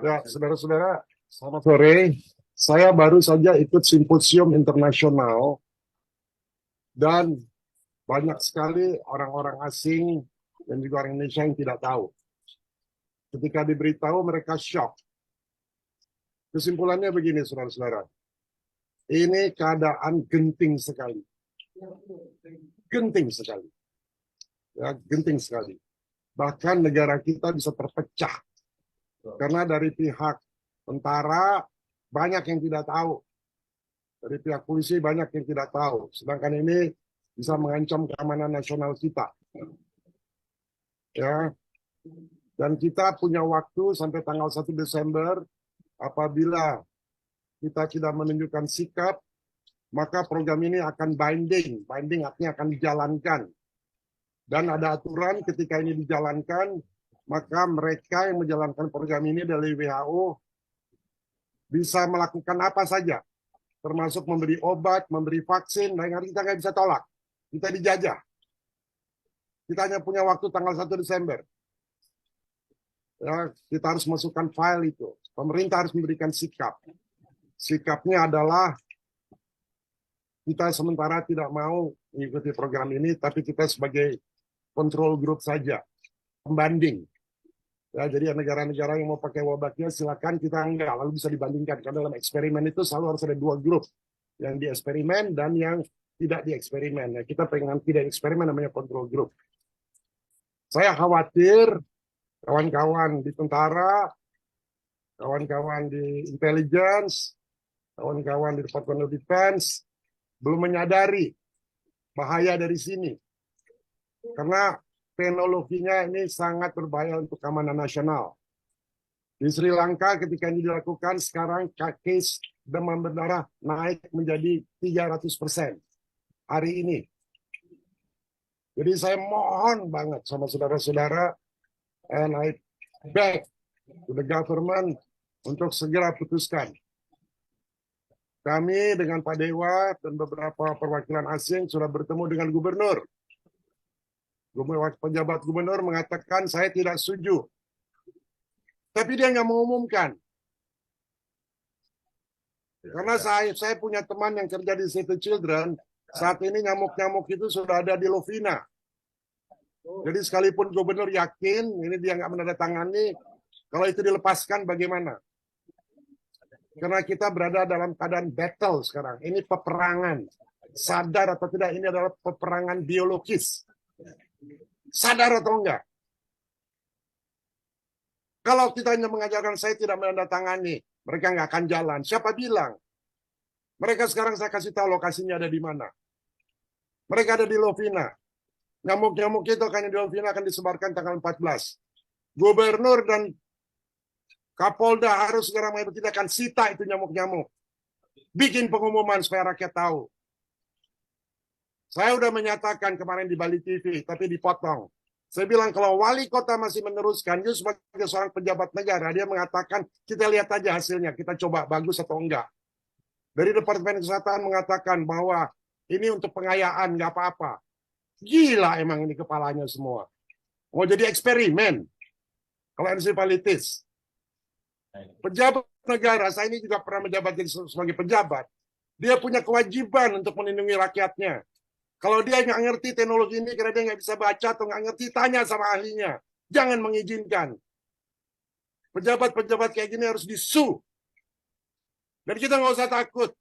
Ya, saudara-saudara, selamat sore. Saya baru saja ikut simposium internasional dan banyak sekali orang-orang asing dan juga orang Indonesia yang tidak tahu. Ketika diberitahu, mereka shock. Kesimpulannya begini, saudara-saudara. Ini keadaan genting sekali. Genting sekali. Ya, genting sekali. Bahkan negara kita bisa terpecah. Karena dari pihak tentara banyak yang tidak tahu. Dari pihak polisi banyak yang tidak tahu. Sedangkan ini bisa mengancam keamanan nasional kita. Ya. Dan kita punya waktu sampai tanggal 1 Desember. Apabila kita tidak menunjukkan sikap, maka program ini akan binding. Binding artinya akan dijalankan. Dan ada aturan ketika ini dijalankan, maka mereka yang menjalankan program ini dari WHO bisa melakukan apa saja, termasuk memberi obat, memberi vaksin, dan kita nggak bisa tolak. Kita dijajah. Kita hanya punya waktu tanggal 1 Desember. Ya, kita harus masukkan file itu. Pemerintah harus memberikan sikap. Sikapnya adalah kita sementara tidak mau mengikuti program ini, tapi kita sebagai control group saja, pembanding. Ya, jadi negara-negara yang mau pakai obatnya silakan, kita enggak, lalu bisa dibandingkan. Karena dalam eksperimen itu selalu harus ada dua grup, yang di eksperimen dan yang tidak di eksperimen. Ya, kita pengen tidak eksperimen namanya control group. Saya khawatir kawan-kawan di tentara, kawan-kawan di intelligence, kawan-kawan di Department of Defense belum menyadari bahaya dari sini. Karena teknologinya ini sangat berbahaya untuk keamanan nasional. Di Sri Lanka ketika ini dilakukan, sekarang case demam berdarah naik menjadi 300% hari ini. Jadi saya mohon banget sama saudara-saudara, and I beg to the government untuk segera putuskan. Kami dengan Pak Dewa dan beberapa perwakilan asing sudah bertemu dengan gubernur. Pejabat gubernur mengatakan saya tidak setuju. Tapi dia nggak mengumumkan. Karena saya punya teman yang kerja di Save the Children, saat ini nyamuk-nyamuk itu sudah ada di Lovina. Jadi sekalipun gubernur yakin, ini dia nggak menandatangani, kalau itu dilepaskan bagaimana? Karena kita berada dalam keadaan battle sekarang. Ini peperangan. Sadar atau tidak, ini adalah peperangan biologis. Sadar atau enggak? Kalau kita hanya mengajarkan saya tidak menandatangani, mereka nggak akan jalan. Siapa bilang? Mereka sekarang saya kasih tahu lokasinya ada di mana. Mereka ada di Lovina. Nyamuk-nyamuk itu akan di Lovina akan disebarkan tanggal 14. Gubernur dan Kapolda harus segera mengambil tindakan, sita itu nyamuk-nyamuk. Bikin pengumuman supaya rakyat tahu. Saya udah menyatakan kemarin di Bali TV, tapi dipotong. Saya bilang kalau wali kota masih meneruskan, dia sebagai seorang pejabat negara, dia mengatakan kita lihat aja hasilnya, kita coba bagus atau enggak. Dari Departemen Kesehatan mengatakan bahwa ini untuk pengayaan, nggak apa-apa. Gila emang ini kepalanya semua. Mau jadi eksperimen. Kalau ensefalitis. Pejabat negara, saya ini juga pernah menjabat sebagai pejabat. Dia punya kewajiban untuk melindungi rakyatnya. Kalau dia nggak ngerti teknologi ini, karena dia nggak bisa baca atau nggak ngerti, tanya sama ahlinya. Jangan mengizinkan. Pejabat-pejabat kayak gini harus disu. Dan kita nggak usah takut.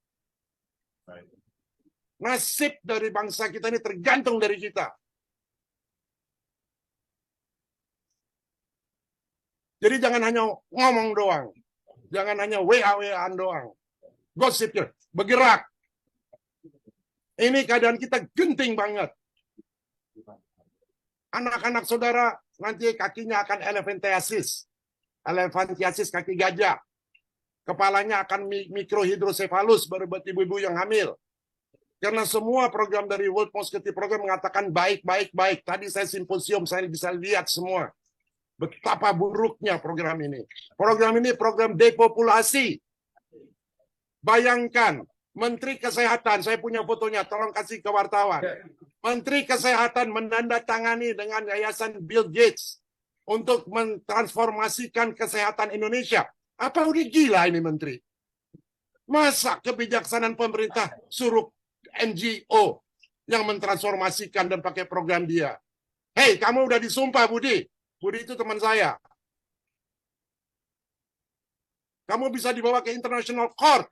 Nasib dari bangsa kita ini tergantung dari kita. Jadi jangan hanya ngomong doang. Jangan hanya WA-WAan doang. Gosipnya, bergerak. Ini keadaan kita genting banget. Anak-anak saudara nanti kakinya akan elephantiasis. Elephantiasis kaki gajah. Kepalanya akan mikrohidrosefalus baru buat ibu-ibu yang hamil. Karena semua program dari World Mosquito Program mengatakan baik. Tadi saya simposium, saya bisa lihat semua. Betapa buruknya program ini. Program ini program depopulasi. Bayangkan, Menteri Kesehatan, saya punya fotonya, tolong kasih ke wartawan. Menteri Kesehatan menandatangani dengan Yayasan Bill Gates untuk mentransformasikan kesehatan Indonesia. Apa udah gila ini Menteri? Masa kebijaksanaan pemerintah suruh NGO yang mentransformasikan dan pakai program dia? Hei, kamu udah disumpah, Budi. Budi itu teman saya. Kamu bisa dibawa ke International Court.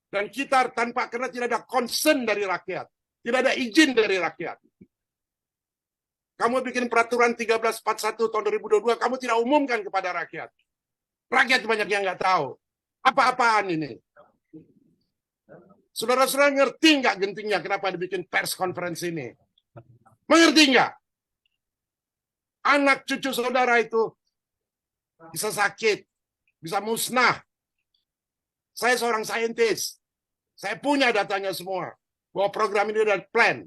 Dan kita karena tidak ada concern dari rakyat. Tidak ada izin dari rakyat. Kamu bikin peraturan 1341 tahun 2022, kamu tidak umumkan kepada rakyat. Rakyat banyak yang nggak tahu. Apa-apaan ini? Saudara-saudara ngerti nggak gentingnya kenapa dibikin pers conference ini? Mengerti nggak? Anak cucu saudara itu bisa sakit, bisa musnah. Saya seorang saintis. Saya punya datanya semua. Bahwa program ini ada plan.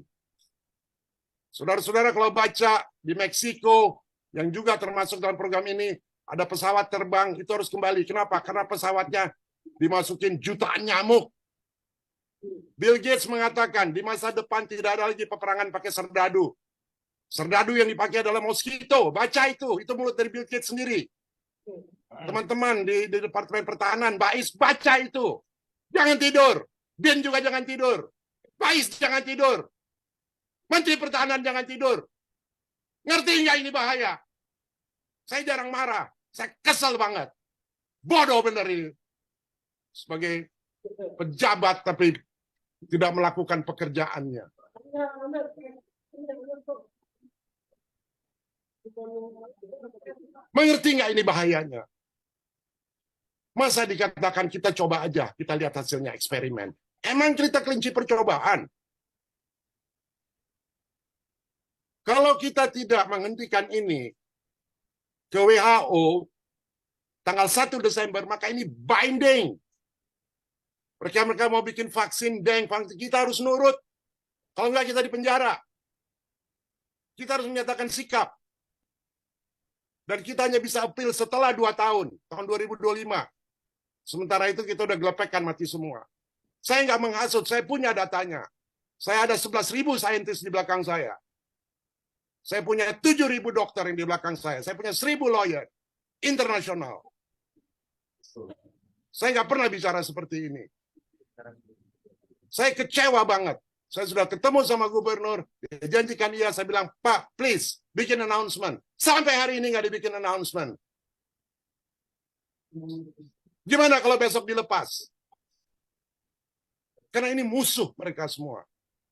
Saudara-saudara kalau baca di Meksiko, yang juga termasuk dalam program ini, ada pesawat terbang, itu harus kembali. Kenapa? Karena pesawatnya dimasukin jutaan nyamuk. Bill Gates mengatakan, di masa depan tidak ada lagi peperangan pakai serdadu. Serdadu yang dipakai adalah mosquito. Baca itu mulut dari Bill Gates sendiri. Teman-teman di Departemen Pertahanan, Bais, baca itu. Jangan tidur. Bin juga jangan tidur. Bais jangan tidur. Menteri Pertahanan jangan tidur. Ngerti nggak ini bahaya? Saya jarang marah. Saya kesel banget. Bodoh bener ini. Sebagai pejabat tapi tidak melakukan pekerjaannya. Mengerti nggak ini bahayanya? Masa dikatakan kita coba aja, kita lihat hasilnya eksperimen. Emang kita kelinci percobaan? Kalau kita tidak menghentikan ini ke WHO tanggal 1 Desember, maka ini binding. Mereka mau bikin vaksin dengue, kita harus nurut. Kalau enggak kita dipenjara. Kita harus menyatakan sikap. Dan kita hanya bisa appeal setelah 2 tahun 2025. Sementara itu kita udah gelepekkan mati semua. Saya nggak menghasut, saya punya datanya. Saya ada 11.000 saintis di belakang saya. Saya punya 7.000 dokter yang di belakang saya. Saya punya 1.000 lawyer internasional. Saya nggak pernah bicara seperti ini. Saya kecewa banget. Saya sudah ketemu sama gubernur, dijanjikan iya, saya bilang, Pak, please, bikin announcement. Sampai hari ini nggak dibikin announcement. Gimana kalau besok dilepas? Karena ini musuh mereka semua.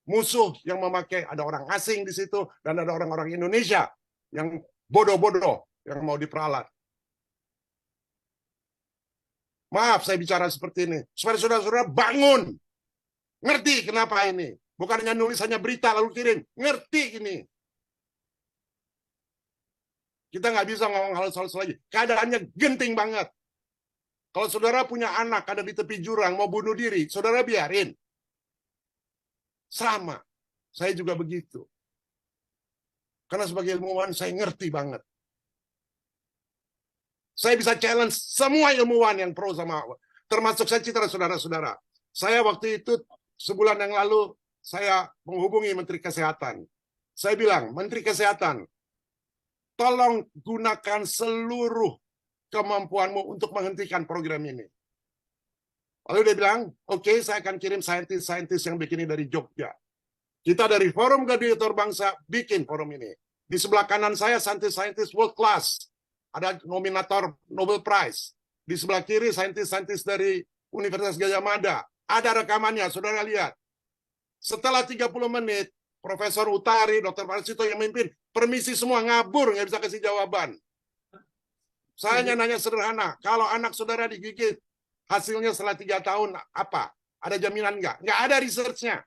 Musuh yang memakai, ada orang asing di situ, dan ada orang-orang Indonesia yang bodoh-bodoh yang mau diperalat. Maaf saya bicara seperti ini. Supaya saudara-saudara bangun. Ngerti kenapa ini. Bukan hanya nulis, hanya berita lalu kirim. Ngerti ini. Kita nggak bisa ngomong halus-halus lagi. Keadaannya genting banget. Kalau saudara punya anak ada di tepi jurang, mau bunuh diri, saudara biarin. Sama. Saya juga begitu. Karena sebagai ilmuwan, saya ngerti banget. Saya bisa challenge semua ilmuwan yang pro sama, termasuk saya citra saudara-saudara. Saya waktu itu, sebulan yang lalu, saya menghubungi Menteri Kesehatan. Saya bilang, Menteri Kesehatan, tolong gunakan seluruh kemampuanmu untuk menghentikan program ini. Lalu dia bilang, oke, saya akan kirim saintis-saintis yang bikin ini dari Jogja. Kita dari Forum Gladiator Bangsa bikin forum ini. Di sebelah kanan saya saintis-saintis world class. Ada nominator Nobel Prize. Di sebelah kiri saintis-saintis dari Universitas Gajah Mada. Ada rekamannya, saudara lihat. Setelah 30 menit, Profesor Utari, Dr. Marsito yang memimpin, permisi semua ngabur, nggak bisa kasih jawaban. Saya hanya nanya sederhana, kalau anak saudara digigit, hasilnya setelah 3 tahun apa? Ada jaminan nggak? Nggak ada research-nya.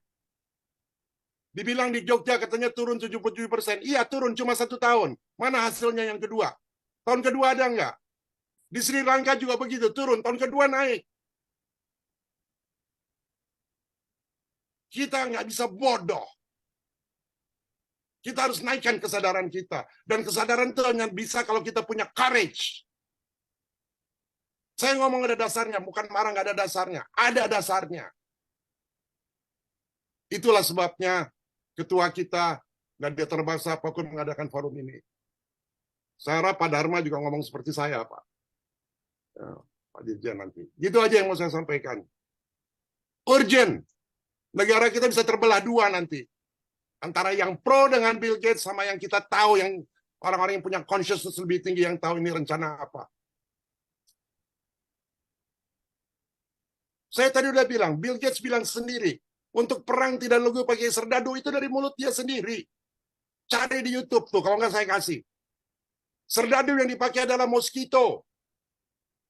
Dibilang di Jogja katanya turun 77%. Iya turun cuma 1 tahun. Mana hasilnya yang kedua? Tahun kedua ada nggak? Di Sri Lanka juga begitu, turun. Tahun kedua naik. Kita nggak bisa bodoh. Kita harus naikkan kesadaran kita. Dan kesadaran itu hanya bisa kalau kita punya courage. Saya ngomong ada dasarnya, bukan marah nggak ada dasarnya. Ada dasarnya. Itulah sebabnya ketua kita, Gladiator Bangsa, Pokun mengadakan forum ini. Saya harap Pak Dharma juga ngomong seperti saya, Pak. Ya, Pak Dirjen nanti. Gitu aja yang mau saya sampaikan. Urgent. Negara kita bisa terbelah dua nanti. Antara yang pro dengan Bill Gates sama yang kita tahu, yang orang-orang yang punya consciousness lebih tinggi yang tahu ini rencana apa. Saya tadi udah bilang, Bill Gates bilang sendiri, untuk perang tidak perlu pakai serdadu, itu dari mulut dia sendiri. Cari di YouTube tuh, kalau nggak saya kasih. Serdadu yang dipakai adalah mosquito.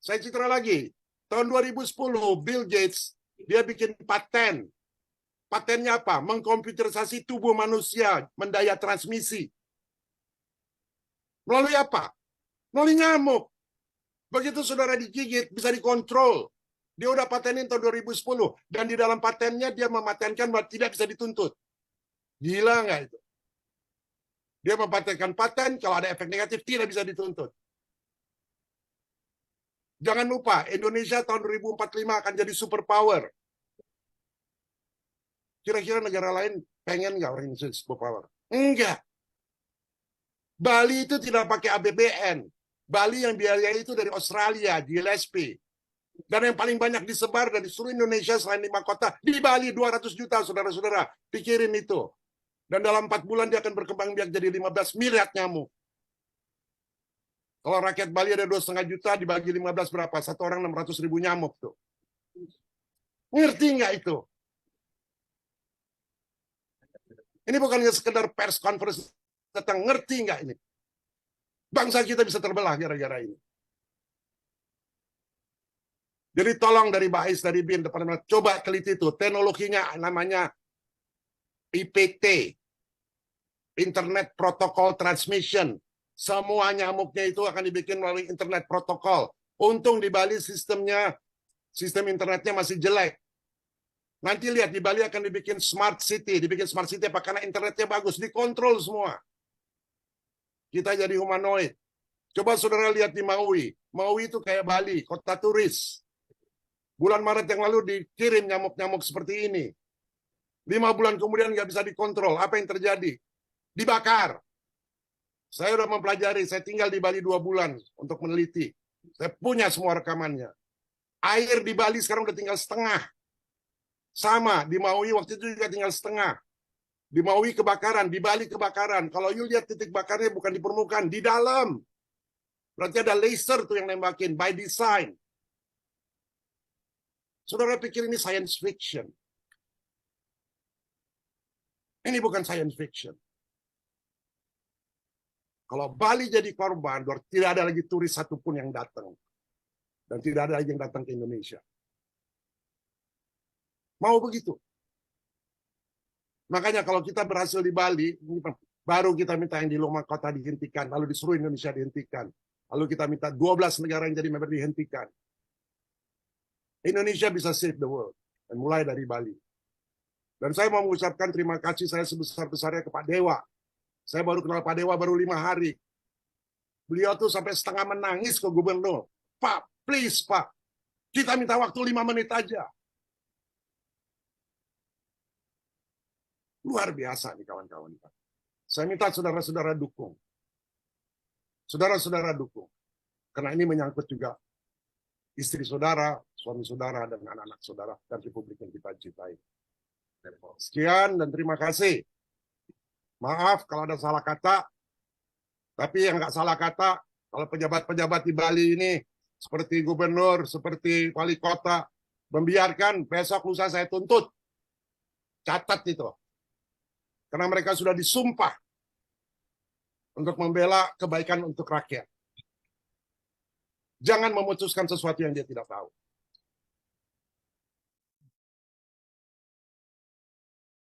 Saya citra lagi. Tahun 2010, Bill Gates, dia bikin paten. Patennya apa? Mengkomputerisasi tubuh manusia, mendaya transmisi. Melalui apa? Melalui nyamuk. Begitu saudara digigit, bisa dikontrol. Dia udah patenin tahun 2010. Dan di dalam patennya, dia mematenkan bahwa tidak bisa dituntut. Gila nggak itu? Dia mempatenkan paten, kalau ada efek negatif, tidak bisa dituntut. Jangan lupa, Indonesia tahun 2045 akan jadi superpower. Kira-kira negara lain pengen nggak orang Indonesia superpower? Enggak. Bali itu tidak pakai APBN. Bali yang biaya itu dari Australia, GLSP. Dan yang paling banyak disebar dari seluruh Indonesia selain 5 kota, di Bali 200 juta, saudara-saudara. Pikirin itu. Dan dalam 4 bulan dia akan berkembang biak jadi 15 miliar nyamuk. Kalau rakyat Bali ada 2,5 juta, dibagi 15 berapa? Satu orang 600.000 nyamuk tuh. Ngerti nggak itu? Ini bukannya sekedar pers conference tentang ngerti nggak ini? Bangsa kita bisa terbelah gara-gara ini. Jadi tolong dari Bais, dari BIN, departemen, coba teliti itu. Teknologinya namanya IPT, Internet Protocol Transmission. Semua nyamuknya itu akan dibikin melalui Internet Protocol. Untung di Bali sistem internetnya masih jelek. Nanti lihat di Bali akan dibikin smart city. Dibikin smart city apa? Karena internetnya bagus, dikontrol semua. Kita jadi humanoid. Coba saudara lihat di Maui. Maui itu kayak Bali, kota turis. Bulan Maret yang lalu dikirim nyamuk-nyamuk seperti ini. 5 bulan kemudian nggak bisa dikontrol. Apa yang terjadi? Dibakar. Saya sudah mempelajari, saya tinggal di Bali 2 bulan untuk meneliti. Saya punya semua rekamannya. Air di Bali sekarang udah tinggal setengah. Sama, di Maui waktu itu juga tinggal setengah. Di Maui kebakaran, di Bali kebakaran. Kalau you lihat titik bakarnya bukan di permukaan, di dalam. Berarti ada laser tuh yang nembakin, by design. Saudara pikir ini science fiction. Ini bukan science fiction. Kalau Bali jadi korban, tidak ada lagi turis satupun yang datang. Dan tidak ada lagi yang datang ke Indonesia. Mau begitu. Makanya kalau kita berhasil di Bali, baru kita minta yang di Loma Kota dihentikan, lalu di seluruh Indonesia dihentikan. Lalu kita minta 12 negara yang jadi member dihentikan. Indonesia bisa save the world. Dan mulai dari Bali. Dan saya mau mengucapkan terima kasih saya sebesar-besarnya ke Pak Dewa. Saya baru kenal Pak Dewa baru 5 hari. Beliau tuh sampai setengah menangis ke gubernur. Pak, please Pak, kita minta waktu 5 menit aja. Luar biasa nih kawan-kawan. Saya minta saudara-saudara dukung. Saudara-saudara dukung. Karena ini menyangkut juga istri saudara, suami saudara, dan anak-anak saudara, dan Republik yang kita cintai. Sekian dan terima kasih. Maaf kalau ada salah kata, tapi yang nggak salah kata, kalau pejabat-pejabat di Bali ini, seperti gubernur, seperti wali kota, membiarkan besok lusa saya tuntut. Catat itu. Karena mereka sudah disumpah untuk membela kebaikan untuk rakyat. Jangan memutuskan sesuatu yang dia tidak tahu.